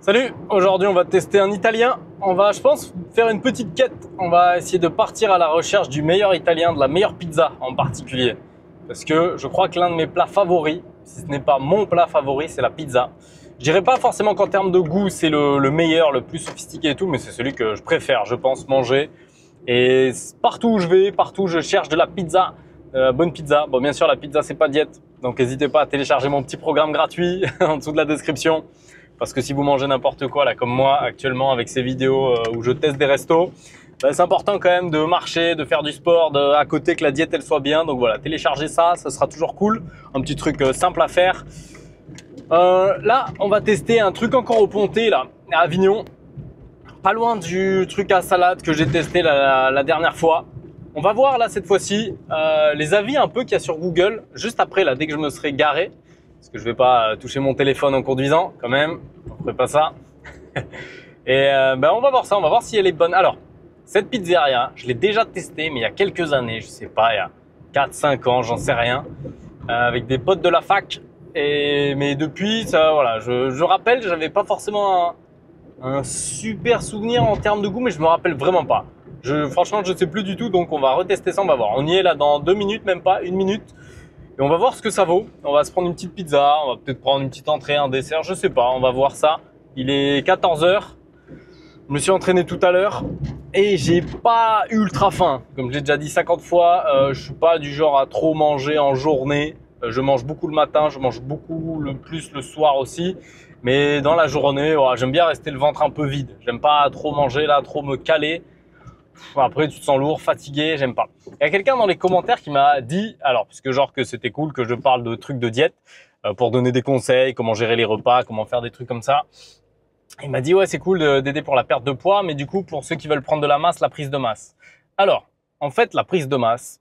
Salut, aujourd'hui on va tester un italien. On va, je pense, faire une petite quête. On va essayer de partir à la recherche du meilleur italien, de la meilleure pizza en particulier. Parce que je crois que l'un de mes plats favoris, si ce n'est pas mon plat favori, c'est la pizza. Je dirais pas forcément qu'en termes de goût c'est le meilleur, le plus sophistiqué et tout, mais c'est celui que je préfère, je pense, manger. Et partout où je vais, partout où je cherche de la pizza, bonne pizza. Bon, bien sûr, la pizza c'est pas diète, donc n'hésitez pas à télécharger mon petit programme gratuit en dessous de la description. Parce que si vous mangez n'importe quoi, là, comme moi actuellement avec ces vidéos où je teste des restos, bah, c'est important quand même de marcher, de faire du sport, à côté que la diète elle soit bien. Donc voilà, téléchargez ça, ça sera toujours cool. Un petit truc simple à faire. Là, on va tester un truc encore au Pontet, là, à Avignon. Pas loin du truc à salade que j'ai testé la dernière fois. On va voir là cette fois-ci les avis un peu qu'il y a sur Google, juste après là, dès que je me serai garé. Parce que je vais pas toucher mon téléphone en conduisant, quand même. On ferait pas ça. Et ben on va voir ça, on va voir si elle est bonne. Alors, cette pizzeria, je l'ai déjà testée, mais il y a quelques années, je sais pas, il y a 4-5 ans, j'en sais rien, avec des potes de la fac. Mais depuis, ça, voilà, je rappelle, j'avais pas forcément un super souvenir en termes de goût, mais je me rappelle vraiment pas. Franchement, je sais plus du tout, donc on va retester ça, on va voir. On y est là dans 2 minutes, même pas 1 minute. Et on va voir ce que ça vaut. On va se prendre une petite pizza, on va peut-être prendre une petite entrée, un dessert, je sais pas, on va voir ça. Il est 14 h. Je me suis entraîné tout à l'heure et j'ai pas ultra faim. Comme je l'ai déjà dit 50 fois, je suis pas du genre à trop manger en journée. Je mange beaucoup le matin, je mange beaucoup plus le soir aussi. Mais dans la journée, voilà, j'aime bien rester le ventre un peu vide. J'aime pas trop manger là, trop me caler. Après, tu te sens lourd, fatigué, j'aime pas. Il y a quelqu'un dans les commentaires qui m'a dit, alors, puisque genre que c'était cool que je parle de trucs de diète, pour donner des conseils, comment gérer les repas, comment faire des trucs comme ça. Il m'a dit, ouais, c'est cool d'aider pour la perte de poids, mais du coup, pour ceux qui veulent prendre de la masse, la prise de masse. Alors, en fait, la prise de masse,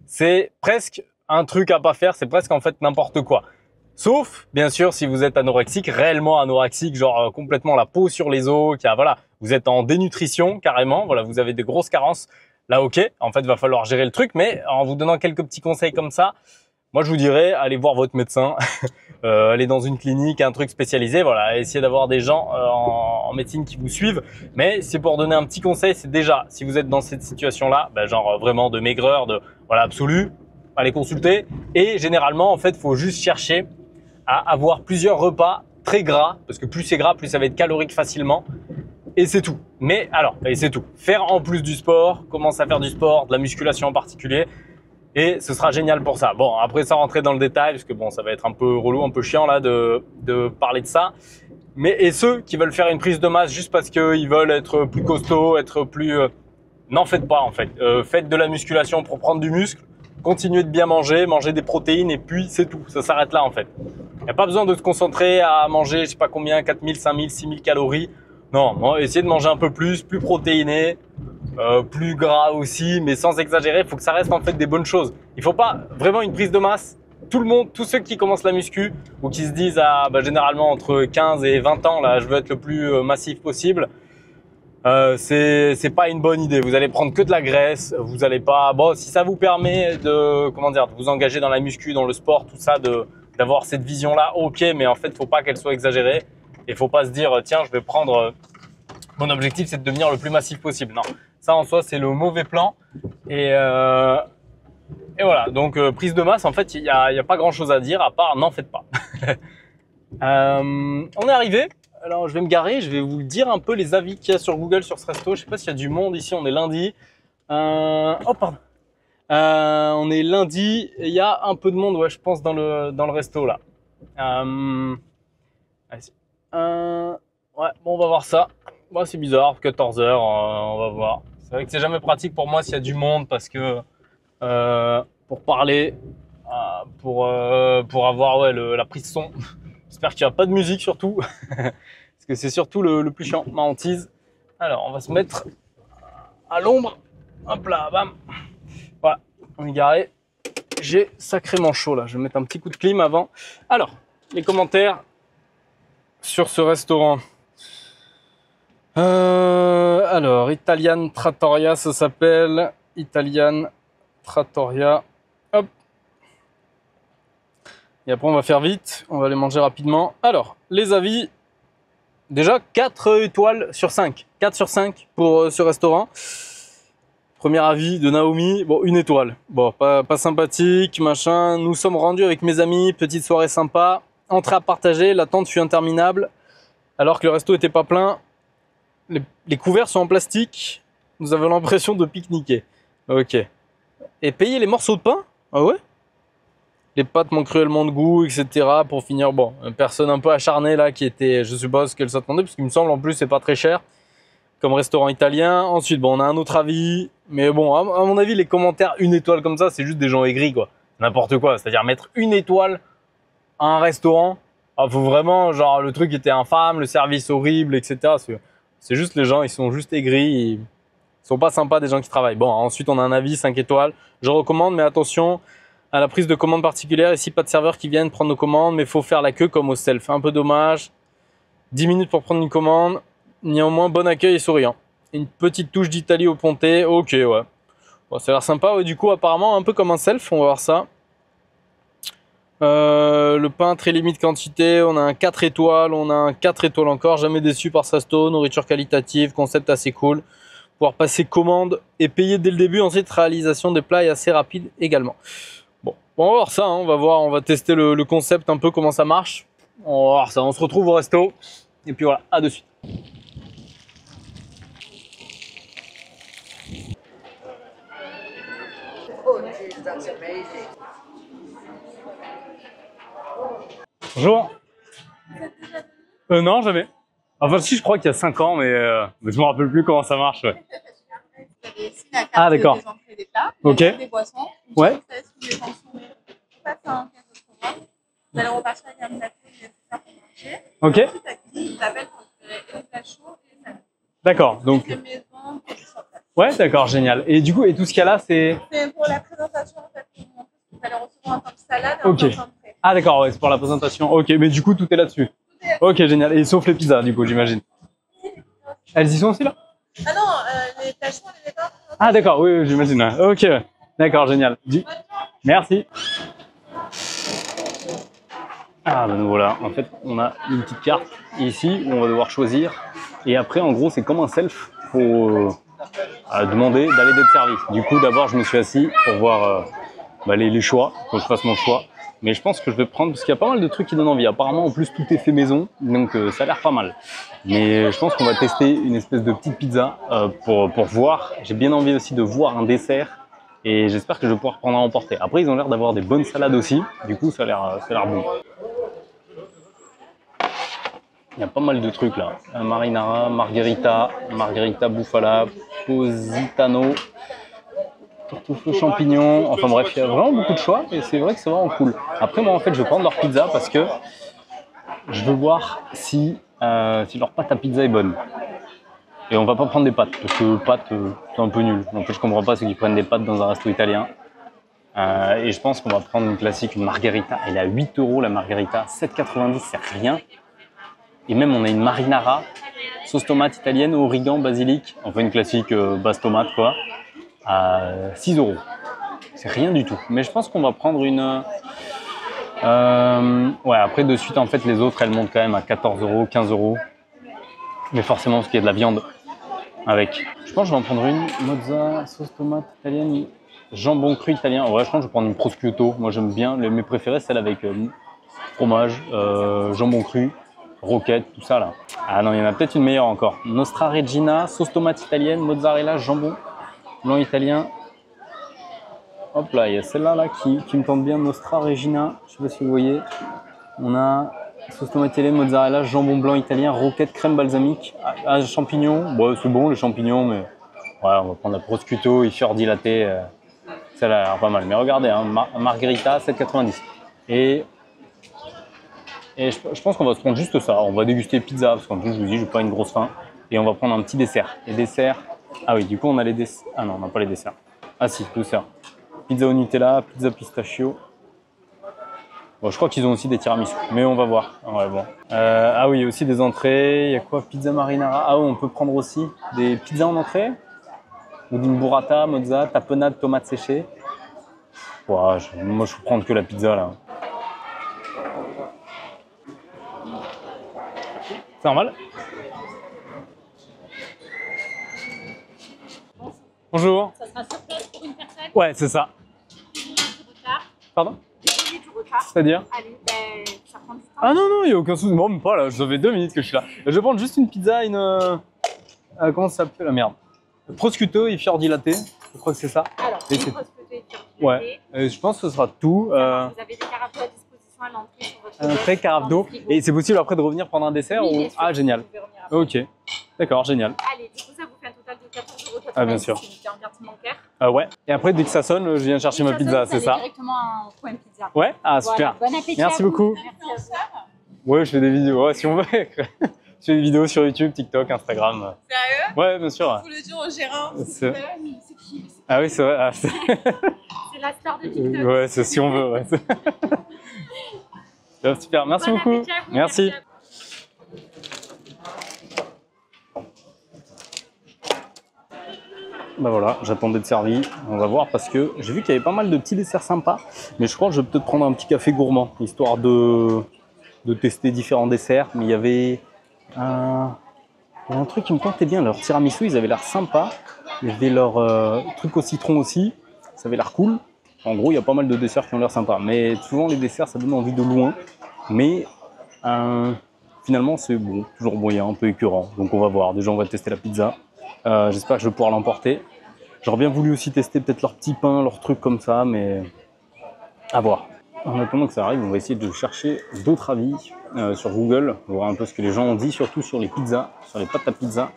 c'est presque un truc à pas faire, c'est presque en fait n'importe quoi. Sauf, bien sûr, si vous êtes anorexique, réellement anorexique, genre complètement la peau sur les os, voilà, vous êtes en dénutrition carrément, voilà, vous avez des grosses carences. Là, ok, en fait, va falloir gérer le truc, mais en vous donnant quelques petits conseils comme ça, moi, je vous dirais, allez voir votre médecin, allez dans une clinique, un truc spécialisé, voilà, essayez d'avoir des gens en médecine qui vous suivent. Mais c'est pour donner un petit conseil, c'est déjà, si vous êtes dans cette situation-là, ben, genre vraiment de maigreur, voilà, absolu, allez consulter. Et généralement, en fait, faut juste chercher à avoir plusieurs repas très gras, parce que plus c'est gras, plus ça va être calorique facilement. Et c'est tout. Mais alors, et c'est tout. Faire en plus du sport, commencer à faire du sport, de la musculation en particulier, et ce sera génial pour ça. Bon, après ça rentrer dans le détail, parce que bon, ça va être un peu relou, un peu chiant là de parler de ça. Mais et ceux qui veulent faire une prise de masse juste parce qu'ils veulent être plus costaud, être plus... n'en faites pas en fait. Faites de la musculation pour prendre du muscle. Continuez de bien manger, manger des protéines et puis c'est tout. Ça s'arrête là en fait. Il n'y a pas besoin de se concentrer à manger je sais pas combien, 4000, 5000, 6000 calories. Non, essayez de manger un peu plus protéiné, plus gras aussi, mais sans exagérer. Il faut que ça reste en fait des bonnes choses. Il faut pas vraiment une prise de masse. Tout le monde, tous ceux qui commencent la muscu ou qui se disent généralement entre 15 et 20 ans, là je veux être le plus massif possible. C'est pas une bonne idée. Vous allez prendre que de la graisse. Vous allez pas. Bon, si ça vous permet de vous engager dans la muscu, dans le sport, tout ça, d'avoir cette vision-là, ok. Mais en fait, faut pas qu'elle soit exagérée. Et faut pas se dire tiens, je vais prendre. Mon objectif, c'est de devenir le plus massif possible. Non, ça en soi, c'est le mauvais plan. Et voilà. Donc prise de masse, en fait, il y a pas grand-chose à dire à part n'en faites pas. On est arrivé. Alors, je vais me garer, je vais vous dire un peu les avis qu'il y a sur Google sur ce resto. Je sais pas s'il y a du monde ici, on est lundi. Oh, pardon. On est lundi et il y a un peu de monde, ouais, je pense, dans le resto, là. Ouais, bon, on va voir ça. Bon, c'est bizarre, 14 h, on va voir. C'est vrai que c'est jamais pratique pour moi s'il y a du monde parce que pour parler, pour avoir ouais, la prise son. J'espère qu'il n'y a pas de musique surtout, parce que c'est surtout le plus chiant, ma hantise. Alors, on va se mettre à l'ombre. Hop là, bam. Voilà, on est garé. J'ai sacrément chaud là, je vais mettre un petit coup de clim avant. Alors, les commentaires sur ce restaurant. Alors, Italian Trattoria, ça s'appelle. Italian Trattoria. Hop. Et après, on va faire vite. On va les manger rapidement. Alors, les avis. déjà 4 étoiles sur 5. 4 sur 5 pour ce restaurant. Premier avis de Naomi, bon, 1 étoile. Bon, pas sympathique, machin. Nous sommes rendus avec mes amis, petite soirée sympa. Entrée à partager, l'attente fut interminable. Alors que le resto était pas plein. Les couverts sont en plastique. Nous avons l'impression de pique-niquer. Ok. Et payer les morceaux de pain? Ah ouais? Les pâtes manquent cruellement de goût, etc. Pour finir, bon, une personne un peu acharnée là qui était, je suppose ce qu'elle s'attendait, parce qu'il me semble en plus c'est pas très cher comme restaurant italien. Ensuite, bon, on a un autre avis, mais bon, à mon avis, les commentaires 1 étoile comme ça, c'est juste des gens aigris, quoi. N'importe quoi, c'est-à-dire mettre 1 étoile à un restaurant, ah, faut vraiment, genre, le truc était infâme, le service horrible, etc. C'est juste les gens, ils sont juste aigris, ils sont pas sympas des gens qui travaillent. Bon, ensuite, on a un avis 5 étoiles. Je recommande, mais attention à la prise de commande particulière. Ici, pas de serveurs qui viennent prendre nos commandes, mais il faut faire la queue comme au self. Un peu dommage. 10 minutes pour prendre une commande. Néanmoins, bon accueil et souriant. Une petite touche d'Italie au ponté. Ok, ouais. Bon, ça a l'air sympa. Ouais, du coup, apparemment, un peu comme un self. On va voir ça. Le pain, très limite quantité. On a un 4 étoiles. On a un 4 étoiles encore. Jamais déçu par ce resto. Nourriture qualitative. Concept assez cool. Pouvoir passer commande et payer dès le début. Ensuite, réalisation des plats est assez rapide également. Bon, on va voir ça, hein. On va voir, on va tester le concept un peu, comment ça marche. On va voir ça, on se retrouve au resto. Et puis voilà, à de suite. Bonjour. Non, jamais. Enfin si, je crois qu'il y a 5 ans, mais je me rappelle plus comment ça marche. Ouais. Vous avez ici la carte Ah, d'accord. des entrées des plats, Ok. des boissons. Ouais. Vous les consommez, pas un 15 de programme. Vous allez repartir avec un plateau nécessaire pour manger. Ok. Ensuite, la cuisine vous appelle pour récupérer les plats chauds et les salades. D'accord. Donc. Les maisons, pour sur place. Ouais, d'accord, génial. Et du coup, et tout ce qu'il y a là, c'est. C'est pour la présentation en fait. Vous allez recevoir en tant que salade et Ok. en tant qu'entrée. Ah d'accord, ouais, c'est pour la présentation. Ok, mais du coup, tout est là-dessus. Ok, génial. Et sauf les pizzas, du coup, j'imagine. Elles y sont aussi là? Ah non, les plats chauds, on les met pas en présentation. Ah d'accord, oui, oui, j'imagine. Ok, d'accord, génial. Merci. Ah ben nous voilà, en fait on a une petite carte ici où on va devoir choisir et après en gros c'est comme un self, faut demander d'aller d'être servi. Du coup d'abord je me suis assis pour voir les choix, faut que je fasse mon choix. Mais je pense que je vais prendre, parce qu'il y a pas mal de trucs qui donnent envie. Apparemment en plus tout est fait maison, donc ça a l'air pas mal. Mais je pense qu'on va tester une espèce de petite pizza pour voir. J'ai bien envie aussi de voir un dessert. Et j'espère que je vais pouvoir prendre à emporter. Après, ils ont l'air d'avoir des bonnes salades aussi. Du coup, ça a l'air bon. Il y a pas mal de trucs là. Marinara, margherita, margherita bufala, positano, tourteau champignon. Enfin bref, il y a vraiment beaucoup de choix et c'est vrai que c'est vraiment cool. Après, moi en fait, je vais prendre leur pizza parce que je veux voir si leur pâte à pizza est bonne. Et on va pas prendre des pâtes, parce que pâtes, c'est un peu nul. En fait, je comprends pas ceux qui prennent des pâtes dans un resto italien. Et je pense qu'on va prendre une classique, une margherita. Elle est à 8 € la margherita, 7,90 €, c'est rien. Et même, on a une marinara, sauce tomate italienne, origan, basilic. Enfin, une classique base tomate, quoi, à 6 €. C'est rien du tout. Mais je pense qu'on va prendre une... ouais, après, de suite, en fait, les autres, elles montent quand même à 14 €, 15 €. Mais forcément, parce qu'il y a de la viande avec. Je pense que je vais en prendre une mozza, sauce tomate italienne, jambon cru italien. Ouais, je pense que je vais prendre une prosciutto. Moi, j'aime bien. Mes préférés, celle avec fromage, jambon cru, roquette, tout ça là. Ah non, il y en a peut-être une meilleure encore. Nostra Regina, sauce tomate italienne, mozzarella, jambon blanc italien. Hop là, il y a celle-là là, qui me tente bien, Nostra Regina. Je sais pas si vous voyez. On a sauce tomate italienne, mozzarella, jambon blanc italien, roquette, crème balsamique, champignons. Bon, c'est bon les champignons, mais ouais, on va prendre la prosciutto, il fior dilaté. Celle-là a l'air pas mal. Mais regardez, hein, margherita, 7,90 €. Et je pense qu'on va se prendre juste ça. On va déguster pizza, parce qu'en plus, je vous dis, j'ai pas une grosse faim. Et on va prendre un petit dessert. Les desserts. Ah oui, du coup, on a les desserts. Ah non, on n'a pas les desserts. Ah si, dessert. Pizza au Nutella, pizza pistachio. Bon, je crois qu'ils ont aussi des tiramisu, mais on va voir. Ouais, bon. Ah oui, il y a aussi des entrées. Il y a quoi? Pizza marinara. Ah oui, on peut prendre aussi des pizzas en entrée. Ou d'une burrata, mozza, tapenade, tomate séchée. Ouais, moi, je vais prendre que la pizza là. C'est normal? Bonjour. Ça sera sur place pour une personne. Ouais, c'est ça. 10 minutes de retard. Pardon? 10 minutes de retard. C'est-à-dire? Allez, ben, ça prend du temps. Ah non, non, il n'y a aucun souci. Bon, même pas là, ça fait 2 minutes que je suis là. Je vais prendre juste une pizza, comment ça s'appelle? La merde. Prosciutto et fior di latte. Je crois que c'est ça. Alors, Et une c'est- prosciutto et fior di Ouais. latte. Je pense que ce sera tout. Vous avez des carafes d'eau à disposition à l'entrée sur votre Un desk, prêt carafe dans d'eau. le frigo. Et c'est possible après de revenir prendre un dessert Oui, ou... bien sûr, Ah, génial. vous pouvez revenir après. Ok. D'accord, génial. Allez, du coup, ça vous fait un total de 14,90 €. Ah, bien sûr. C'est en carte bancaire. Ouais. Et après, dès que ça sonne, je viens chercher ma Ça sonne, pizza, vous c'est allez ça? directement en coin pizza. Ouais? Ah, Voilà, super. bon appétit. Merci à vous. beaucoup. Merci à vous. Ouais, je fais des vidéos, ouais, si on veut. Je fais des vidéos sur YouTube, TikTok, Instagram. Sérieux? Ouais, bien sûr. Faut le dire au gérant. C'est- Oui, c'est qui? Ah oui, c'est vrai. Ah, C'est la star de TikTok. ouais, c'est si on veut. Ouais. Ouais, super, merci Bon beaucoup. appétit à vous, Merci. à vous. Bah voilà, j'attends d'être servi. On va voir parce que j'ai vu qu'il y avait pas mal de petits desserts sympas. Mais je crois que je vais peut-être prendre un petit café gourmand, histoire de tester différents desserts. Mais il y avait un truc qui me tentait bien. Leur tiramisu, ils avaient l'air sympa. Il y avait leur truc au citron aussi. Ça avait l'air cool. En gros, il y a pas mal de desserts qui ont l'air sympas. Mais souvent, les desserts, ça donne envie de loin. Mais finalement, c'est bon, toujours moyen, un peu écœurant. Donc on va voir. Déjà, on va tester la pizza. J'espère que je vais pouvoir l'emporter. J'aurais bien voulu aussi tester peut-être leur petit pain, leurs trucs comme ça, mais à voir. En attendant que ça arrive, on va essayer de chercher d'autres avis sur Google, voir un peu ce que les gens ont dit, surtout sur les pizzas, sur les pâtes à pizza.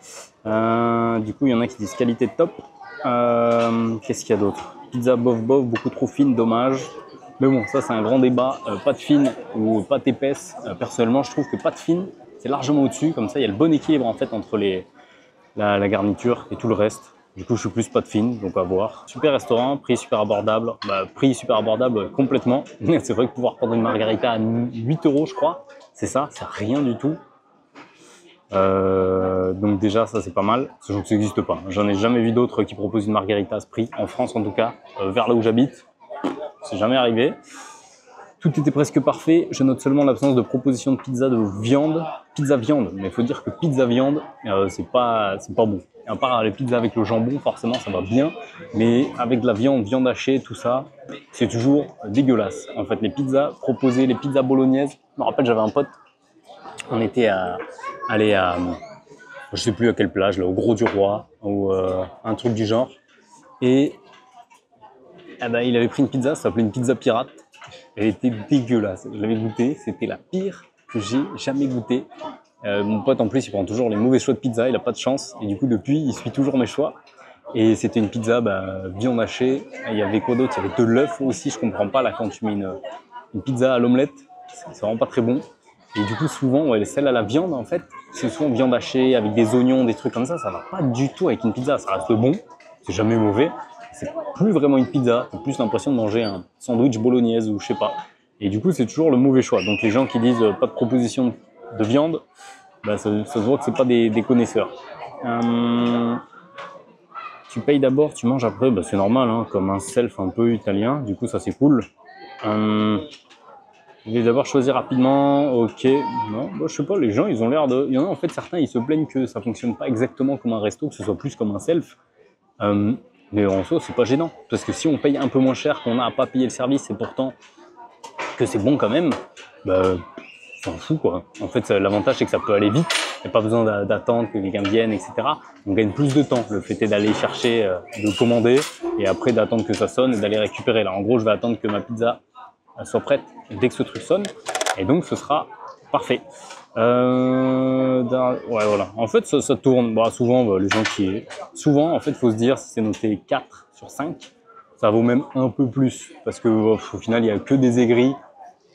Du coup, il y en a qui disent qualité top. Qu'est-ce qu'il y a d'autre? Pizza bof bof, beaucoup trop fine, dommage. Mais bon, ça c'est un grand débat. Pâte fine ou pâte épaisse. Personnellement, je trouve que pâte fine, c'est largement au-dessus. Comme ça, il y a le bon équilibre en fait entre la garniture et tout le reste. Du coup, je suis plus pâte fine, donc à voir. Super restaurant, prix super abordable. Prix super abordable complètement. C'est vrai que pouvoir prendre une margarita à 8 €, je crois, c'est ça, c'est rien du tout. Donc déjà, ça c'est pas mal, sachant que ça n'existe pas. J'en ai jamais vu d'autres qui proposent une margarita à ce prix, en France en tout cas, vers là où j'habite. C'est jamais arrivé. Tout était presque parfait. Je note seulement l'absence de proposition de pizza de viande. Pizza viande, mais il faut dire que pizza viande, c'est pas bon. À part les pizzas avec le jambon, forcément ça va bien. Mais avec de la viande hachée, tout ça, c'est toujours dégueulasse. En fait, les pizzas proposées, les pizzas bolognaises. Je me rappelle, j'avais un pote. On était allé à, je sais plus à quelle plage, là, au Gros du Roi, ou un truc du genre. Et il avait pris une pizza, ça s'appelait une pizza pirate. Elle était dégueulasse. Je l'avais goûtée, c'était la pire que j'ai jamais goûtée. Mon pote en plus, il prend toujours les mauvais choix de pizza, il a pas de chance. Et du coup, depuis, il suit toujours mes choix. Et c'était une pizza viande hachée. Il y avait quoi d'autre? Il y avait de l'œuf aussi. Je comprends pas là quand tu mets une pizza à l'omelette, c'est vraiment pas très bon. Et du coup, souvent, celle à la viande, en fait, c'est souvent viande hachée avec des oignons, des trucs comme ça. Ça va pas du tout avec une pizza. Ça reste bon, c'est jamais mauvais. C'est plus vraiment une pizza, c'est plus l'impression de manger un sandwich bolognaise ou je sais pas. Et du coup, c'est toujours le mauvais choix. Donc les gens qui disent pas de proposition de viande, ça se voit que c'est pas des connaisseurs. Tu payes d'abord, tu manges après, c'est normal, hein, comme un self un peu italien. Du coup, ça c'est cool. Je vais d'abord choisir rapidement. Ok, non, je sais pas. Les gens, ils ont l'air de. Il y en a en fait certains, ils se plaignent que ça fonctionne pas exactement comme un resto, que ce soit plus comme un self. Mais en soi, c'est pas gênant. Parce que si on paye un peu moins cher, qu'on n'a à pas payer le service et pourtant que c'est bon quand même, s'en fout quoi. En fait, l'avantage c'est que ça peut aller vite. Il n'y a pas besoin d'attendre que quelqu'un vienne, etc. On gagne plus de temps. Le fait est d'aller chercher, de commander et après d'attendre que ça sonne et d'aller récupérer. Là, en gros, je vais attendre que ma pizza soit prête dès que ce truc sonne et donc ce sera parfait. Ouais, voilà. En fait, ça tourne. Souvent, les gens qui. Souvent, en fait, il faut se dire, si c'est noté 4 sur 5, ça vaut même un peu plus. Parce qu'au final, il n'y a que des aigris.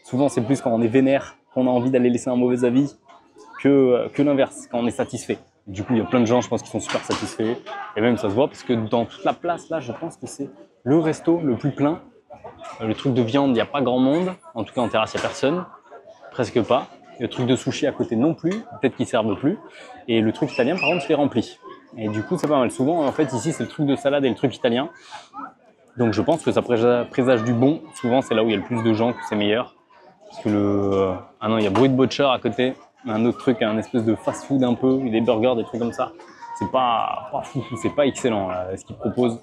Souvent, c'est plus quand on est vénère, qu'on a envie d'aller laisser un mauvais avis, que l'inverse, quand on est satisfait. Du coup, il y a plein de gens, je pense, qui sont super satisfaits. Et même, ça se voit, parce que dans toute la place, là, je pense que c'est le resto le plus plein. Le truc de viande, il n'y a pas grand monde. En tout cas, en terrasse, il n'y a personne. Presque pas. Le truc de sushi à côté non plus, peut-être qu'ils servent plus. Et le truc italien, par contre, il est rempli. Et du coup, c'est pas mal. Souvent, en fait, ici, c'est le truc de salade et le truc italien. Donc, je pense que ça présage du bon. Souvent, c'est là où il y a le plus de gens que c'est meilleur. Parce que ah non, il y a bruit de butcher à côté. un autre truc, un espèce de fast-food un peu, des burgers, des trucs comme ça. C'est pas fou, c'est pas excellent là, ce qu'ils proposent.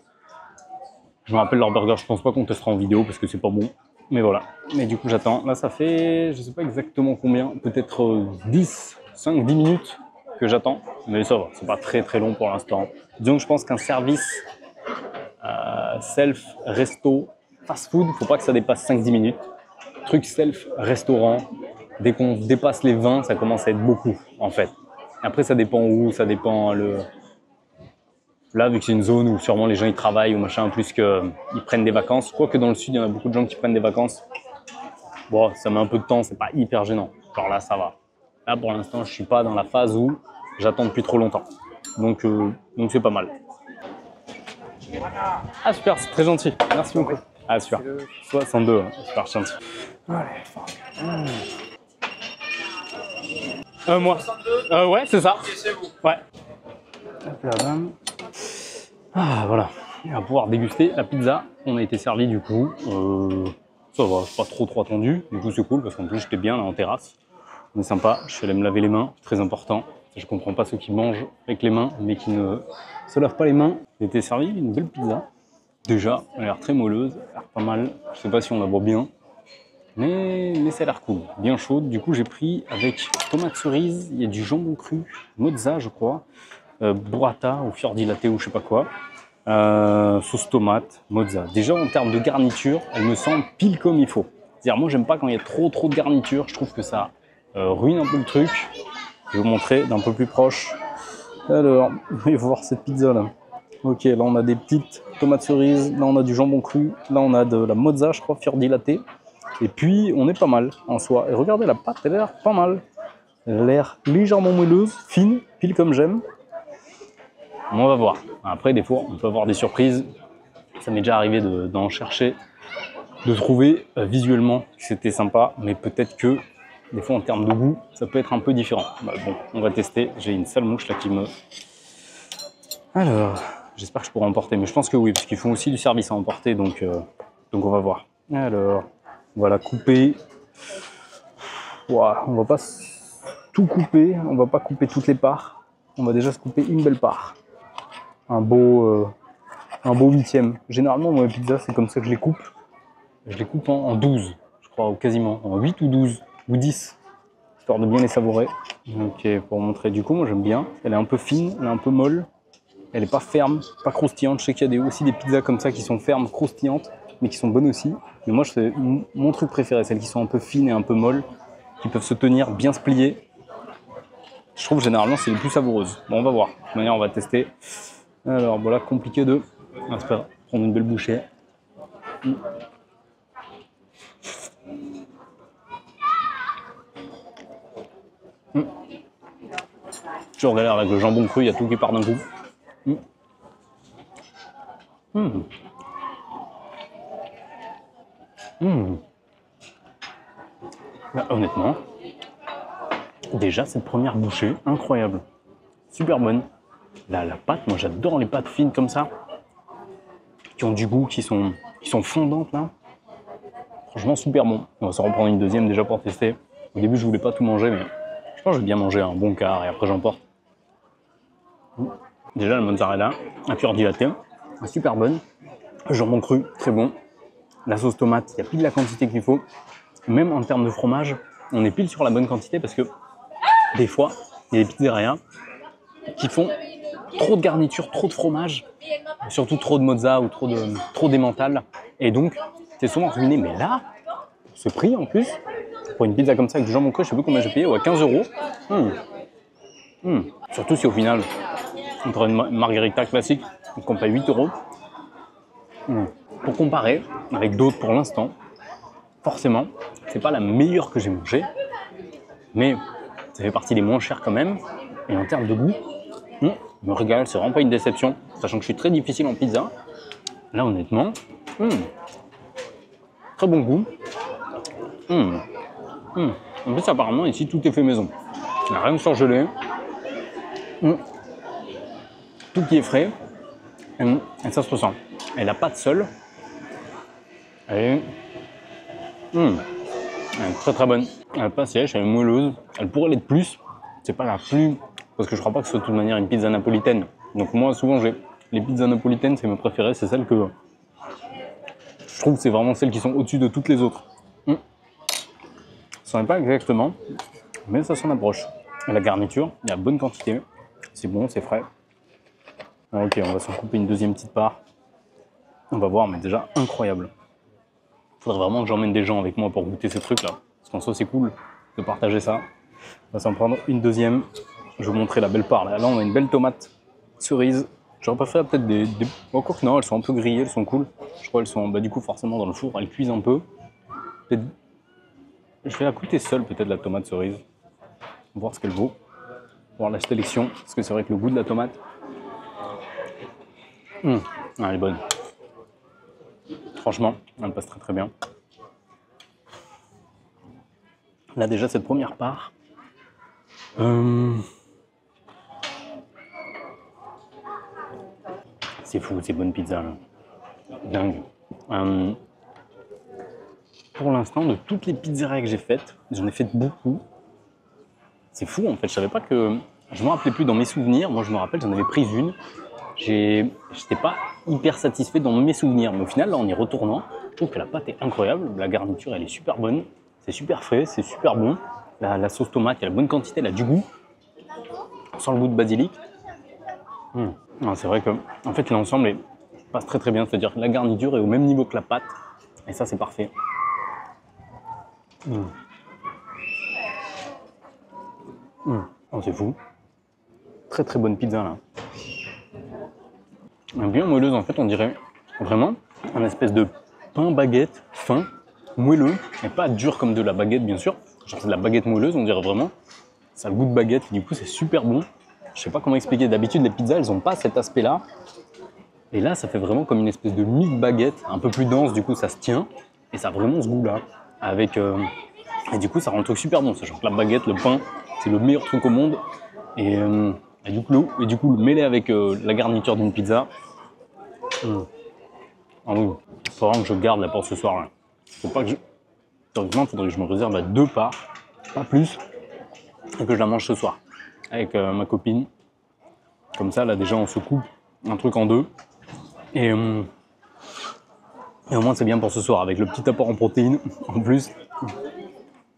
Je me rappelle leur burger, je pense pas qu'on testera en vidéo parce que c'est pas bon. Mais voilà. Mais du coup, j'attends. Là, ça fait, je sais pas exactement combien, peut-être 5-10 minutes que j'attends. Mais ça va, c'est pas très très long pour l'instant. Disons que je pense qu'un service self, resto, fast-food, faut pas que ça dépasse 5-10 minutes. Truc self, restaurant, dès qu'on dépasse les 20, ça commence à être beaucoup en fait. Après, ça dépend où, ça dépend Là, vu que c'est une zone où sûrement les gens ils travaillent ou machin, plus qu'ils prennent des vacances. Quoique dans le sud, il y en a beaucoup de gens qui prennent des vacances. Bon, ça met un peu de temps, c'est pas hyper gênant. Genre là, ça va. Là, pour l'instant, je suis pas dans la phase où j'attends depuis trop longtemps. Donc c'est pas mal. Ah super, c'est très gentil. Merci beaucoup. Ah super. 62, super gentil. Allez, moi. Ouais, c'est ça. Ouais. Hop là, bam. Ah voilà, on va pouvoir déguster la pizza. On a été servi du coup. Ça va, c'est pas trop attendu. Du coup c'est cool parce qu'en plus j'étais bien là en terrasse. On est sympa, je suis allé me laver les mains, très important. Je comprends pas ceux qui mangent avec les mains mais qui ne se lavent pas les mains. J'ai été servi une belle pizza. Déjà, elle a l'air très molleuse, elle a l'air pas mal. Je sais pas si on la voit bien. Mais ça a l'air cool, bien chaude. Du coup j'ai pris avec tomate cerise, il y a du jambon cru, mozza je crois. Burrata ou fior di latte ou je sais pas quoi, sauce tomate, mozza. Déjà en termes de garniture, elle me semble pile comme il faut. C'est-à-dire moi j'aime pas quand il y a trop de garniture, je trouve que ça ruine un peu le truc. Je vais vous montrer d'un peu plus proche. Alors, vous allez voir cette pizza là. Ok, là on a des petites tomates cerises, là on a du jambon cru, là on a de la mozza je crois, fior di latte. Et puis on est pas mal en soi. Et regardez la pâte, elle a l'air pas mal. Elle a l'air légèrement moelleuse, fine, pile comme j'aime. On va voir. Après, des fois, on peut avoir des surprises. Ça m'est déjà arrivé d'en chercher, de trouver visuellement que c'était sympa, mais peut-être que des fois, en termes de goût, ça peut être un peu différent. Bah, bon, on va tester. J'ai une sale mouche là qui me... Alors, j'espère que je pourrai emporter, mais je pense que oui, parce qu'ils font aussi du service à emporter, donc on va voir. Alors, on va la couper. Ouah, on va pas tout couper, on va pas couper toutes les parts. On va déjà se couper une belle part. Un beau 8e. Généralement, moi, les pizzas, c'est comme ça que je les coupe. Je les coupe en 12, je crois, ou quasiment. En 8 ou 12, ou 10, histoire de bien les savourer. Ok, pour montrer, du coup, moi, j'aime bien. Elle est un peu fine, elle est un peu molle. Elle n'est pas ferme, pas croustillante. Je sais qu'il y a aussi des pizzas comme ça qui sont fermes, croustillantes, mais qui sont bonnes aussi. Mais moi, c'est mon truc préféré, celles qui sont un peu fines et un peu molles, qui peuvent se tenir, bien se plier. Je trouve généralement, c'est les plus savoureuses. Bon, on va voir. De toute manière, on va tester. Alors voilà, compliqué de prendre une belle bouchée. Je galère avec le jambon cru, il y a tout qui part d'un coup. Bah, honnêtement, déjà cette première bouchée, incroyable. Super bonne. La pâte, moi j'adore les pâtes fines comme ça, qui ont du goût, qui sont fondantes là. Franchement super bon. On va s'en reprendre une deuxième déjà pour tester. Au début je voulais pas tout manger, mais je pense que je vais bien manger un bon quart et après j'emporte. Déjà la mozzarella, un fior di latte, super bonne. Le jambon cru, très bon. La sauce tomate, il y a pile la quantité qu'il faut. Même en termes de fromage, on est pile sur la bonne quantité parce que des fois, il y a des pizzerias qui font trop de garniture, trop de fromage, surtout trop de mozza ou trop d'emmental. Et donc, c'est souvent ruiné. Mais là, ce prix en plus, pour une pizza comme ça avec du jambon cru, je sais plus combien j'ai payé, ouais, 15 €. Surtout si au final, entre une margherita classique, on paye 8 €. Pour comparer avec d'autres pour l'instant, forcément, c'est pas la meilleure que j'ai mangée, mais ça fait partie des moins chers quand même. Et en termes de goût, je me régale, c'est vraiment pas une déception, sachant que je suis très difficile en pizza. Là, honnêtement, très bon goût. En plus, apparemment, ici, tout est fait maison. Il n'y a rien de surgelé. Tout qui est frais. Et ça se ressent. Et la pâte seule, elle est très très bonne. Elle n'est pas sèche, elle est moelleuse. Elle pourrait l'être plus. C'est pas la plus... Parce que je crois pas que ce soit de toute manière une pizza napolitaine. Donc moi, souvent, les pizzas napolitaines, c'est mes préférées. C'est celles que... Je trouve que c'est vraiment celles qui sont au-dessus de toutes les autres. Ça n'est pas exactement, mais ça s'en approche. Et la garniture, il y a bonne quantité. C'est bon, c'est frais. Ok, on va s'en couper une deuxième petite part. On va voir, mais déjà incroyable. Il faudrait vraiment que j'emmène des gens avec moi pour goûter ces trucs-là. Parce qu'en soi, c'est cool de partager ça. On va s'en prendre une deuxième. Je vais vous montrer la belle part. Là, on a une belle tomate cerise. J'aurais préféré peut-être des... Oh, quoi que non, elles sont un peu grillées, elles sont cool. Je crois qu'elles sont, du coup, forcément dans le four. Elles cuisent un peu. Je vais la goûter seule, peut-être, la tomate cerise. Voir ce qu'elle vaut. Voir la sélection. Parce que c'est vrai que le goût de la tomate... elle est bonne. Franchement, elle passe très très bien. Là, déjà, cette première part... C'est fou, ces bonnes pizzas, là. Dingue. Pour l'instant, de toutes les pizzerias que j'ai faites, j'en ai fait beaucoup. C'est fou, en fait. Je savais pas que... Je me rappelais plus dans mes souvenirs. Moi, je me rappelle, j'en avais pris une. J'étais pas hyper satisfait dans mes souvenirs. Mais au final, là, en y retournant, je trouve que la pâte est incroyable. La garniture, elle est super bonne. C'est super frais, c'est super bon. La sauce tomate, il y a la bonne quantité, elle a du goût. Sans le goût de basilic. C'est vrai que, en fait, l'ensemble passe très très bien. C'est-à-dire que la garniture est au même niveau que la pâte. Et ça, c'est parfait. Oh, c'est fou. Très très bonne pizza là. Bien moelleuse en fait, on dirait vraiment un espèce de pain baguette fin, moelleux, et pas dur comme de la baguette bien sûr. Genre c'est de la baguette moelleuse, on dirait vraiment. Ça a le goût de baguette, du coup c'est super bon. Je sais pas comment expliquer, d'habitude les pizzas elles ont pas cet aspect là. Et là ça fait vraiment comme une espèce de mid-baguette, un peu plus dense, du coup ça se tient. Et ça a vraiment ce goût là. Avec, et du coup ça rend le truc super bon, sachant que la baguette, le pain, c'est le meilleur truc au monde. Et du coup, le mêler avec la garniture d'une pizza. Ah oui, il faut vraiment que je garde là pour ce soir. Là. Faut pas que théoriquement, il faudrait que je me réserve à 2 parts, pas plus, et que je la mange ce soir avec ma copine. Comme ça, là déjà, on se coupe un truc en 2. Et au moins, c'est bien pour ce soir, avec le petit apport en protéines en plus.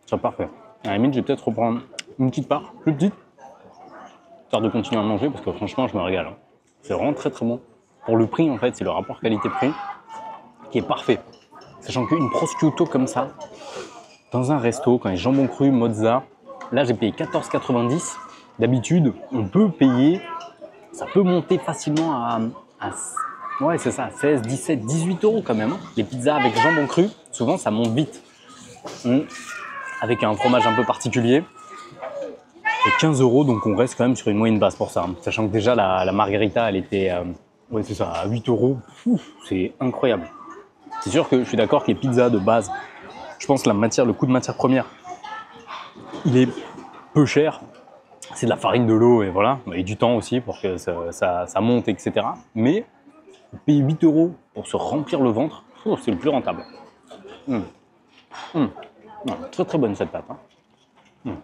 C'est parfait. À la limite, je vais peut-être reprendre une petite part, plus petite, histoire de continuer à manger, parce que franchement, je me régale. Hein. C'est vraiment très très bon. Pour le prix, en fait, c'est le rapport qualité-prix qui est parfait. Sachant qu'une prosciutto comme ça, dans un resto, quand il y a jambon cru, mozza, là j'ai payé 14,90. D'habitude, on peut payer, ça peut monter facilement à ouais, c'est ça, 16, 17, 18 euros quand même. Hein. Les pizzas avec jambon cru, souvent ça monte vite. Avec un fromage un peu particulier. Et 15 euros, donc on reste quand même sur une moyenne basse pour ça. Hein. Sachant que déjà la margarita, elle était ouais, c'est ça, à 8 euros. C'est incroyable. C'est sûr que je suis d'accord que les pizzas de base, je pense que le coût de matière première, il est peu cher. C'est de la farine, de l'eau et voilà, et du temps aussi pour que ça monte, etc. Mais payer 8 euros pour se remplir le ventre, c'est le plus rentable. Très très bonne cette pâte. Hein.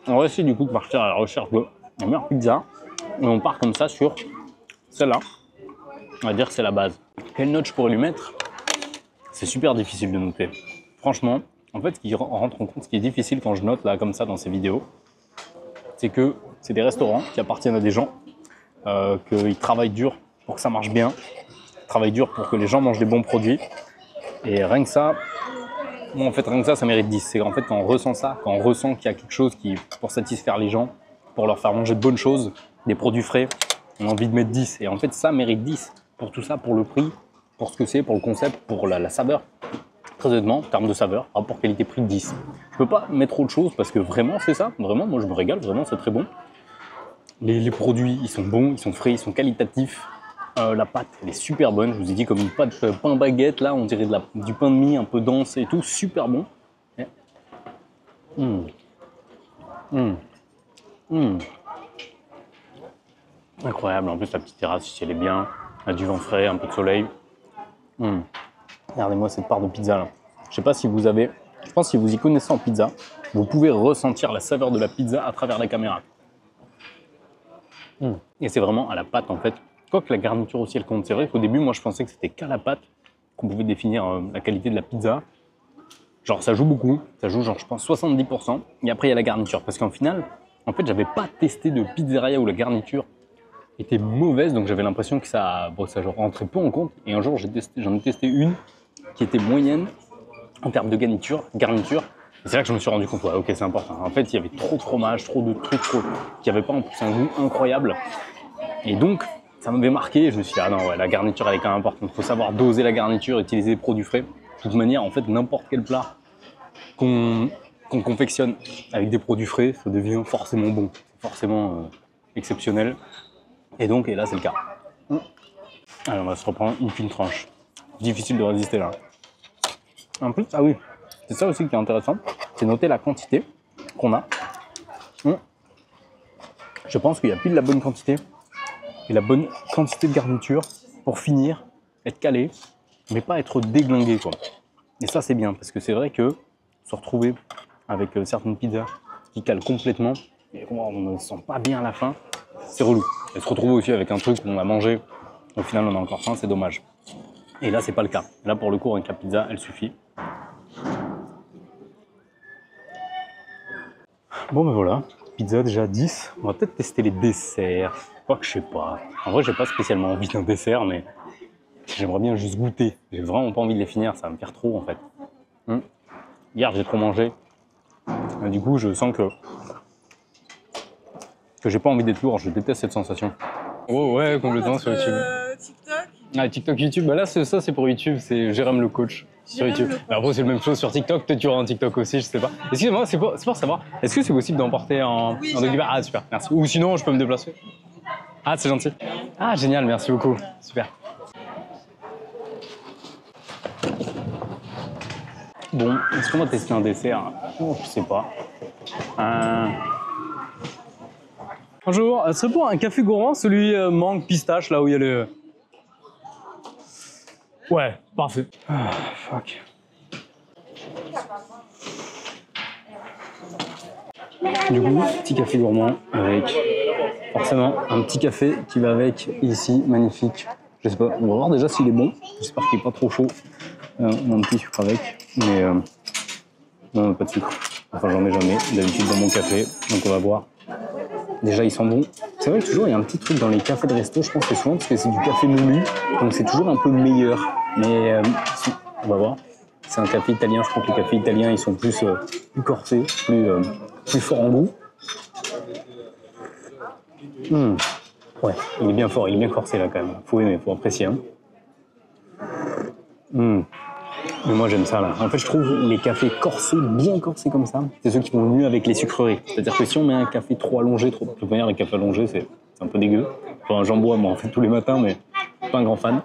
On va essayer du coup de partir à la recherche de la meilleure pizza. Et on part comme ça sur celle-là. On va dire que c'est la base. Quelle note je pourrais lui mettre? C'est super difficile de noter. Franchement, en fait, ce qui rentre en compte, ce qui est difficile quand je note là comme ça dans ces vidéos, c'est que c'est des restaurants qui appartiennent à des gens, qu'ils travaillent dur pour que ça marche bien, ils travaillent dur pour que les gens mangent des bons produits. Et rien que ça, en fait, rien que ça mérite 10. C'est en fait quand on ressent ça, quand on ressent qu'il y a quelque chose qui, pour satisfaire les gens, pour leur faire manger de bonnes choses, des produits frais, on a envie de mettre 10. Et en fait, ça mérite 10. Pour tout ça, pour le prix, pour ce que c'est, pour le concept, pour la saveur. Très honnêtement, en termes de saveur, rapport qualité-prix 10. Je peux pas mettre autre chose parce que vraiment, c'est ça. Vraiment, moi, je me régale. Vraiment, c'est très bon. Les produits, ils sont bons, ils sont frais, ils sont qualitatifs. La pâte, elle est super bonne. Je vous ai dit, comme une pâte pain baguette, là, on dirait du pain de mie un peu dense et tout. Super bon. Incroyable. En plus, la petite terrasse, si elle est bien, elle a du vent frais, un peu de soleil. Regardez-moi cette part de pizza là. Je sais pas si vous avez Je pense que si vous y connaissez en pizza, vous pouvez ressentir la saveur de la pizza à travers la caméra. Et c'est vraiment à la pâte en fait. Quoique la garniture aussi elle compte. C'est vrai qu'au début, moi je pensais que c'était qu'à la pâte qu'on pouvait définir la qualité de la pizza. Genre ça joue beaucoup, ça joue genre je pense 70%. Et après il y a la garniture. Parce qu'en final, en fait j'avais pas testé de pizzeria où la garniture était mauvaise. Donc j'avais l'impression que ça genre rentrait peu en compte. Et un jour j'en ai testé une qui était moyenne en termes de garniture. Et c'est là que je me suis rendu compte, ouais, ok, c'est important. En fait, il y avait trop de fromage, trop de trucs, qui n'avaient pas en plus un goût incroyable. Et donc, ça m'avait marqué. Je me suis dit, ah non, ouais, la garniture, elle est quand même importante. Il faut savoir doser la garniture, utiliser des produits frais. De toute manière, en fait, n'importe quel plat qu'on confectionne avec des produits frais, ça devient forcément bon, forcément exceptionnel. Et donc, et là, c'est le cas. Alors, on va se reprendre une fine tranche. Difficile de résister là. En plus, ah oui, c'est ça aussi qui est intéressant, c'est noter la quantité qu'on a. Je pense qu'il y a pile la bonne quantité et la bonne quantité de garniture pour finir, être calé, mais pas être déglingué quoi. Et ça c'est bien parce que c'est vrai que se retrouver avec certaines pizzas qui calent complètement et on ne se sent pas bien à la fin, c'est relou. Et se retrouver aussi avec un truc qu'on a mangé, au final on a encore faim, c'est dommage. Et là c'est pas le cas. Là pour le coup avec la pizza, elle suffit. Bon ben voilà, pizza déjà 10. On va peut-être tester les desserts. Quoi que je sais pas. En vrai, j'ai pas spécialement envie d'un dessert, mais j'aimerais bien juste goûter. J'ai vraiment pas envie de les finir, ça va me faire trop en fait. Hier, j'ai trop mangé. Et du coup, je sens que j'ai pas envie d'être lourd. Je déteste cette sensation. Oh ouais, complètement sur YouTube. TikTok. Ah, TikTok, YouTube. Bah là, ça c'est pour YouTube. C'est Jérôme le coach. Sur YouTube. Mais après, c'est la même chose sur TikTok. Peut-être tu auras un TikTok aussi, je sais pas. Excusez-moi, c'est pour savoir. Est-ce que c'est possible d'emporter en doggy-bag? Ah, super, merci. Ou sinon, je peux me déplacer. Ah, c'est gentil. Ah, génial, merci beaucoup. Super. Bon, est-ce qu'on va tester un dessert? Oh, je sais pas. Bonjour, c'est pour un café gourmand, celui mangue pistache, là où il y a le. Ouais, parfait. Ah, fuck. Du coup, petit café gourmand avec forcément un petit café qui va avec ici, magnifique. Je sais pas, on va voir déjà s'il est bon. J'espère qu'il est pas trop chaud. On a un petit sucre avec, mais non, pas de sucre. Enfin, j'en ai jamais d'habitude dans mon café, donc on va voir. Déjà, il sent bon. C'est vrai que toujours, il y a un petit truc dans les cafés de resto, je pense que souvent, parce que c'est du café moulu, donc c'est toujours un peu meilleur. Mais on va voir. C'est un café italien, je crois que les cafés italiens, ils sont plus corsés, plus forts en goût. Ouais, il est bien fort, il est bien corsé là quand même. Faut aimer, faut apprécier. Hein. Mais moi j'aime ça là. En fait je trouve les cafés corsés, bien corsés comme ça, c'est ceux qui vont mieux avec les sucreries. C'est-à-dire que si on met un café trop allongé, de toute manière les cafés allongés c'est un peu dégueu. Enfin j'en bois moi en fait tous les matins mais pas un grand fan.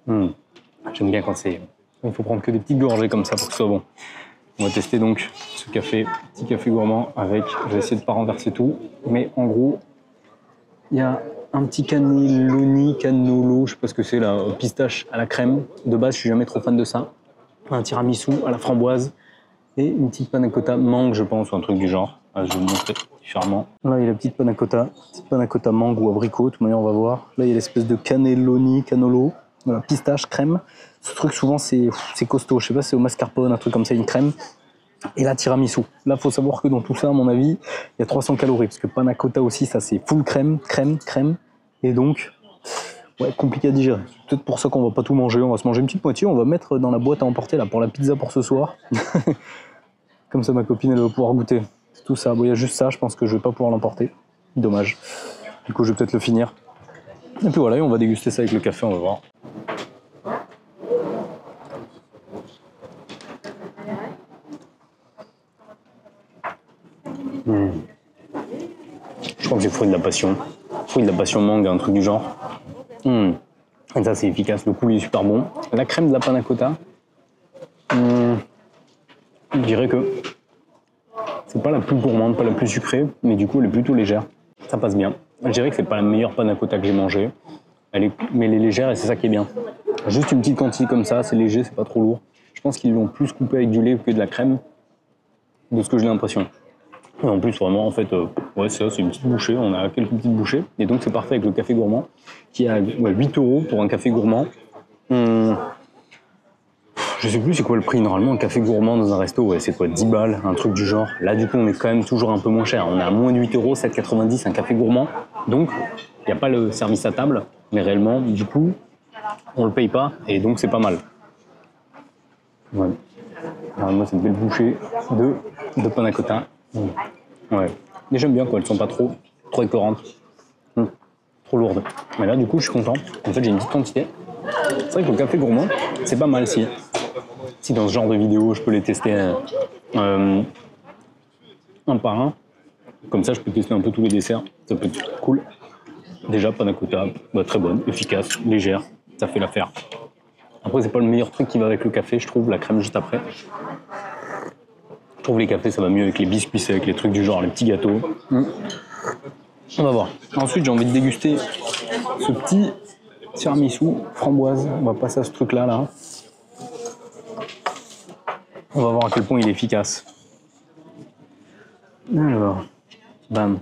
J'aime bien quand c'est... Il faut prendre que des petites gorgées comme ça pour que ce soit bon. On va tester donc ce café, petit café gourmand avec... Je vais essayer de ne pas renverser tout, mais en gros il y a un petit cannolo, je sais pas ce que c'est là, pistache à la crème. De base, je suis jamais trop fan de ça. Un tiramisu à la framboise et une petite panna cotta mangue, je pense, ou un truc du genre. Je vais vous montrer différemment. Là, il y a la petite panna cotta mangue ou abricot. De toute manière, on va voir. Là, il y a l'espèce de cannolo, voilà, pistache, crème. Ce truc, souvent, c'est costaud. Je sais pas, c'est au mascarpone, un truc comme ça, une crème. Et là, tiramisu. Là, il faut savoir que dans tout ça, à mon avis, il y a 300 calories. Parce que panna cotta aussi, ça, c'est full crème. Et donc, ouais, compliqué à digérer. C'est peut-être pour ça qu'on va pas tout manger. On va se manger une petite moitié. On va mettre dans la boîte à emporter là pour la pizza pour ce soir. Comme ça, ma copine, elle va pouvoir goûter. C'est tout ça. Bon, il y a juste ça. Je pense que je vais pas pouvoir l'emporter. Dommage. Du coup, je vais peut-être le finir. Et puis voilà, on va déguster ça avec le café. On va voir. Je crois que c'est fruit de la passion. Fruit de la passion mangue, un truc du genre. Et ça, c'est efficace. Le poulet est super bon. La crème de la panna cotta, je dirais que c'est pas la plus gourmande, pas la plus sucrée, mais du coup, elle est plutôt légère. Ça passe bien. Je dirais que c'est pas la meilleure panna cotta que j'ai mangée. Mais elle est légère et c'est ça qui est bien. Juste une petite quantité comme ça, c'est léger, c'est pas trop lourd. Je pense qu'ils l'ont plus coupé avec du lait que de la crème, de ce que j'ai l'impression. Et en plus, vraiment, en fait, ouais, c'est ça, c'est une petite bouchée. On a quelques petites bouchées. Et donc, c'est parfait avec le café gourmand, qui est à 8 € pour un café gourmand. Je sais plus c'est quoi le prix. Normalement, un café gourmand dans un resto, ouais, c'est quoi, 10 balles, un truc du genre. Là, du coup, on est quand même toujours un peu moins cher. On est à moins de 8 €, 7,90 un café gourmand. Donc, il n'y a pas le service à table, mais réellement, du coup, on le paye pas. Et donc, c'est pas mal. Ouais. Alors, moi, cette belle bouchée de panna cotta. Ouais. Mais j'aime bien, quoi. Elles sont pas trop écœurantes. Trop lourdes. Mais là, du coup, je suis content. En fait, j'ai une petite quantité. C'est vrai que le café gourmand, c'est pas mal si dans ce genre de vidéo, je peux les tester un par un. Comme ça, je peux tester un peu tous les desserts. Ça peut être cool. Déjà, panna cotta, bah, très bonne, efficace, légère. Ça fait l'affaire. Après, c'est pas le meilleur truc qui va avec le café, je trouve, la crème juste après. Je trouve les cafés, ça va mieux avec les biscuits secs, les trucs du genre, les petits gâteaux. On va voir. Ensuite, j'ai envie de déguster ce petit tiramisu framboise. On va passer à ce truc-là, là. On va voir à quel point il est efficace. Alors, bam.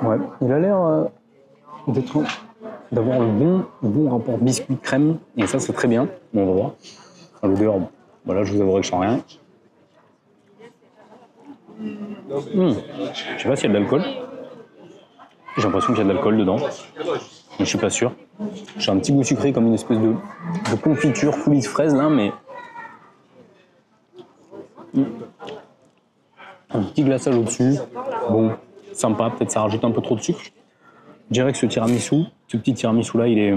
Ouais, il a l'air d'avoir le bon rapport biscuit-crème. Et ça, c'est très bien. Bon, on va voir. À l'odeur, voilà, je vous avouerai que je sens rien. Je sais pas s'il y a de l'alcool. J'ai l'impression qu'il y a de l'alcool dedans. Mais je suis pas sûr. J'ai un petit goût sucré comme une espèce de confiture coulis de fraise là, mais... Un petit glaçage au-dessus. Bon, sympa, peut-être ça rajoute un peu trop de sucre. Je dirais que ce petit tiramisu là, il est...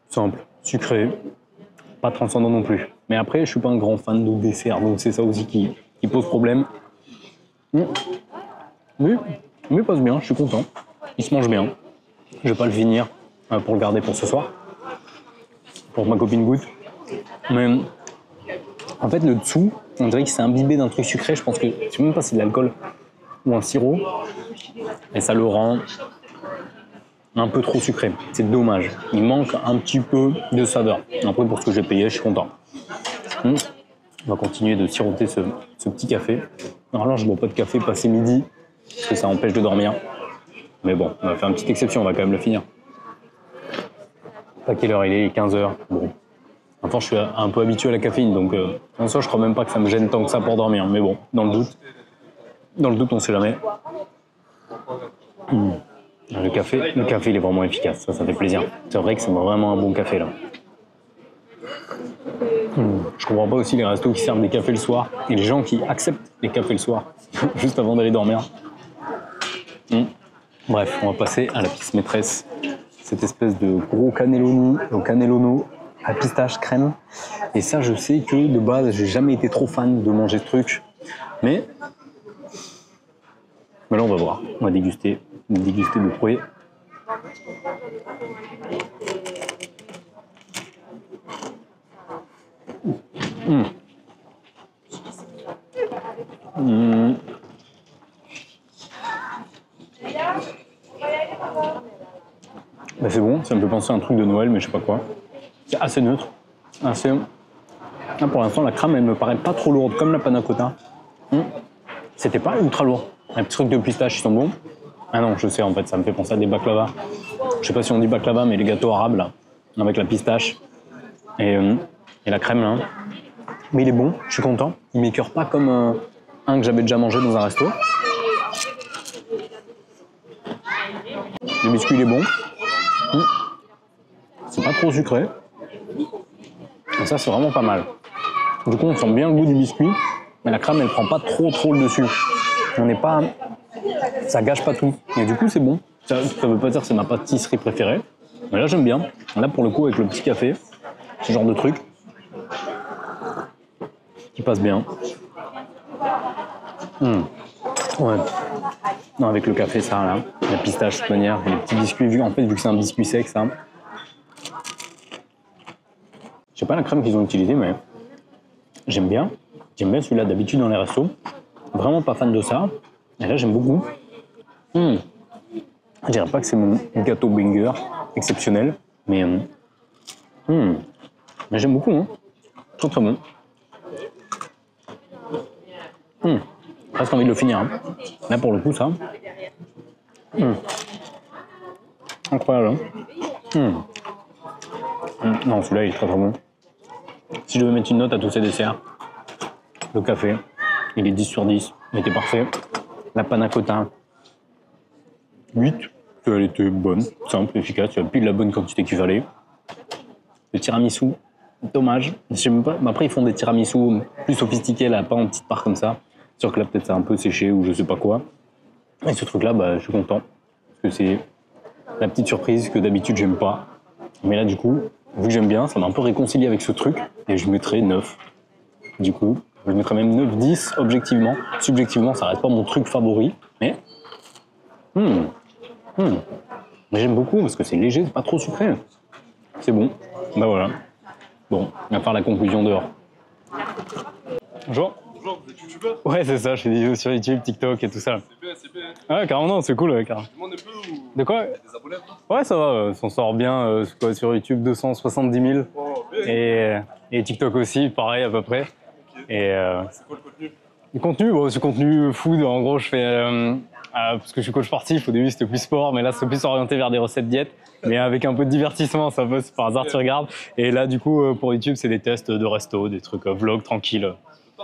simple, sucré, pas transcendant non plus. Mais après, je suis pas un grand fan de dessert, donc c'est ça aussi qui pose problème. Mais il passe bien, je suis content. Il se mange bien. Je vais pas le finir pour le garder pour ce soir. Pour que ma copine goûte. Mais en fait, le dessous, on dirait qu'il s'est imbibé d'un truc sucré. Je pense que, je sais même pas si c'est de l'alcool ou un sirop. Et ça le rend un peu trop sucré. C'est dommage. Il manque un petit peu de saveur. Après, pour ce que j'ai payé, je suis content. On va continuer de siroter ce petit café. Alors là, je ne bois pas de café passé midi, parce que ça empêche de dormir. Mais bon, on va faire une petite exception, on va quand même le finir. À quelle heure il est 15 h. Bon. Enfin, je suis un peu habitué à la caféine, donc en soi, je crois même pas que ça me gêne tant que ça pour dormir. Mais bon, dans le doute, on sait jamais. Le café, il est vraiment efficace, ça fait plaisir. C'est vrai que c'est vraiment un bon café là. Je comprends pas aussi les restos qui servent des cafés le soir et les gens qui acceptent les cafés le soir, juste avant d'aller dormir. Bref, on va passer à la pièce maîtresse. Cette espèce de gros cannelloni à pistache crème. Et ça, je sais que de base, j'ai jamais été trop fan de manger ce truc. Mais là, on va voir. On va déguster de près. Bah c'est bon, ça me fait penser à un truc de Noël, mais je sais pas quoi. C'est assez neutre. Là, pour l'instant, la crème, elle me paraît pas trop lourde, comme la panna cotta. C'était pas ultra lourd. Les petits trucs de pistache, ils sont bons. Ah non, je sais, en fait, ça me fait penser à des baklava. Je sais pas si on dit baklava, mais les gâteaux arabes, là, avec la pistache et la crème, là. Mais il est bon, je suis content. Il m'écœure pas comme un que j'avais déjà mangé dans un resto. Le biscuit, il est bon. C'est pas trop sucré. Et ça, c'est vraiment pas mal. Du coup, on sent bien le goût du biscuit, mais la crème, elle prend pas trop le dessus. On n'est pas... Ça gâche pas tout. Et du coup, c'est bon. Ça veut pas dire que c'est ma pâtisserie préférée. Mais là, j'aime bien. Là, pour le coup, avec le petit café, ce genre de truc qui passe bien. Ouais. Non, avec le café, ça, là. La pistache, de toute manière. Les petits biscuits, en fait, vu que c'est un biscuit sec, ça. Je sais pas la crème qu'ils ont utilisée, mais j'aime bien. J'aime bien celui-là d'habitude dans les restos. Vraiment pas fan de ça. Et là, j'aime beaucoup. Je dirais pas que c'est mon gâteau banger exceptionnel, mais j'aime beaucoup, hein. Très très bon. Presque envie de le finir, hein. Là pour le coup ça. Incroyable, hein. Non, celui-là il est très très bon. Si je devais mettre une note à tous ces desserts, le café, il est 10 sur 10, il était parfait. La panna cotta, 8, elle était bonne, simple, efficace, il y a pile la bonne quantité qu'il fallait. Le tiramisu, dommage, je sais même pas, mais après ils font des tiramisu plus sophistiqués là, pas en petites parts comme ça. C'est sûr que là peut-être ça a un peu séché ou je sais pas quoi. Et ce truc là, bah, je suis content, parce que c'est la petite surprise que d'habitude j'aime pas. Mais là du coup, vu que j'aime bien, ça m'a un peu réconcilié avec ce truc, et je mettrais 9. Du coup, je mettrais même 9, 10 objectivement. Subjectivement, ça reste pas mon truc favori, mais mais j'aime beaucoup parce que c'est léger, c'est pas trop sucré. C'est bon. Bah voilà. Bon, on va faire la conclusion dehors. Bonjour. Bonjour, vous êtes youtubeur? Ouais, c'est ça, je fais des vidéos sur YouTube, TikTok et tout ça. C'est bien, c'est bien. Ouais, carrément, non, c'est cool, ouais, carrément. Tu demandes un peu ou De quoi? des abonnés? Ouais, ça va, on s'en sort bien. Quoi, sur YouTube, 270 000. Oh, bien. Et TikTok aussi, pareil à peu près. Et C'est quoi le contenu? le contenu, bon, c'est contenu food. En gros, je fais parce que je suis coach sportif. Au début, c'était plus sport, mais là, c'est plus orienté vers des recettes diète, mais avec un peu de divertissement. Ça passe par hasard, tu regardes. Et là, du coup, pour YouTube, c'est des tests de resto, des trucs vlog tranquille.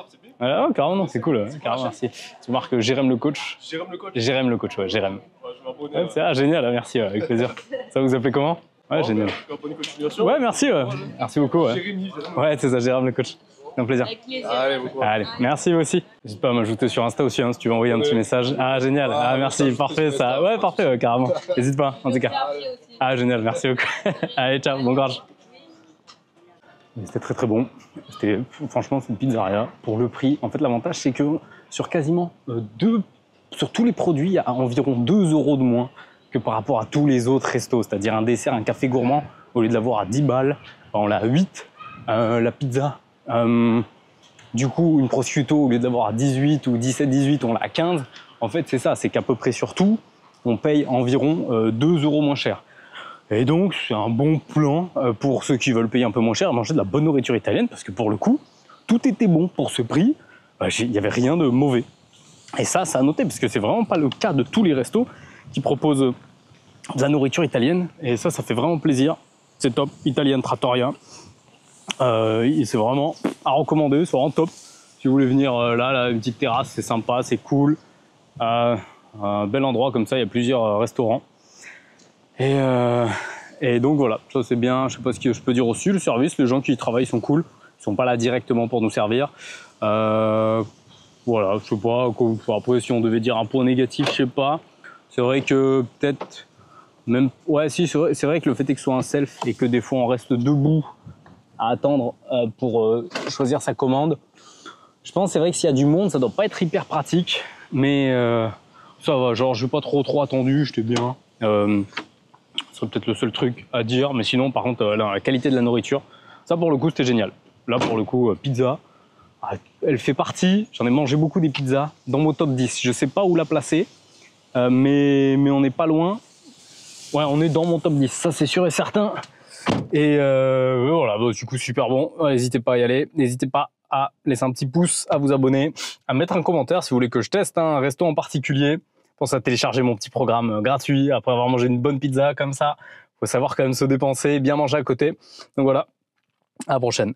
C'est bien. Ah, carrément, non, c'est cool. Ouais, carrément, merci. Tu marques Jérém le coach. Jérém le coach? Jérém le coach, ouais, Jérém. Ouais, je vais m'abonner. Ouais, c'est génial, merci, avec plaisir. Ça vous appelez comment? Ouais, génial. Bonne continuation. Ouais, merci, ouais. Merci beaucoup. Ouais, Jérémy. ouais c'est ça, Jérém le coach. C'est un plaisir. Allez, beaucoup. Allez, merci vous aussi. N'hésite pas à m'ajouter sur Insta aussi, hein, si tu veux envoyer un petit message. Ah, génial. Ah, merci, parfait ça. Ouais, parfait, ouais, carrément. N'hésite pas, en tout cas. Ah, génial, merci beaucoup. Allez, ciao, bon courage. C'était très très bon. Franchement, c'est une pizzeria. Pour le prix, en fait, l'avantage, c'est que sur quasiment sur tous les produits, il y a environ 2 € de moins que par rapport à tous les autres restos. C'est-à-dire un dessert, un café gourmand, au lieu de l'avoir à 10 balles, on l'a à 8. La pizza, du coup, une prosciutto, au lieu de l'avoir à 18 ou 17-18, on l'a à 15. En fait, c'est ça, c'est qu'à peu près sur tout, on paye environ 2 € moins cher. Et donc, c'est un bon plan pour ceux qui veulent payer un peu moins cher, manger de la bonne nourriture italienne, parce que pour le coup, tout était bon pour ce prix. Il n'y avait rien de mauvais. Et ça a noté, parce que c'est vraiment pas le cas de tous les restos qui proposent de la nourriture italienne. Et ça fait vraiment plaisir. C'est top, Italian Trattoria. C'est vraiment à recommander, c'est vraiment top. Si vous voulez venir là, une petite terrasse, c'est sympa, c'est cool. Un bel endroit comme ça, il y a plusieurs restaurants. Et donc voilà, ça c'est bien. Je sais pas ce que je peux dire aussi. Le service, les gens qui y travaillent sont cool. Ils sont pas là directement pour nous servir. Voilà, je sais pas. Après, si on devait dire un point négatif, je sais pas. C'est vrai que peut-être même. Ouais, si, c'est vrai que le fait est que ce soit un self et que des fois on reste debout à attendre pour choisir sa commande. Je pense c'est vrai que s'il y a du monde, ça doit pas être hyper pratique. Mais ça va, genre je n'ai pas trop attendu, j'étais bien. Ce serait peut-être le seul truc à dire, mais sinon par contre la qualité de la nourriture, ça pour le coup c'était génial. Là pour le coup pizza, elle fait partie, j'en ai mangé beaucoup des pizzas dans mon top 10. Je sais pas où la placer, mais on n'est pas loin. Ouais, on est dans mon top 10, ça c'est sûr et certain. Et voilà, bah, du coup super bon, n'hésitez pas à y aller, n'hésitez pas à laisser un petit pouce, à vous abonner, à mettre un commentaire si vous voulez que je teste un resto en particulier. Pensez à télécharger mon petit programme gratuit après avoir mangé une bonne pizza comme ça. Faut savoir quand même se dépenser, bien manger à côté. Donc voilà, à la prochaine.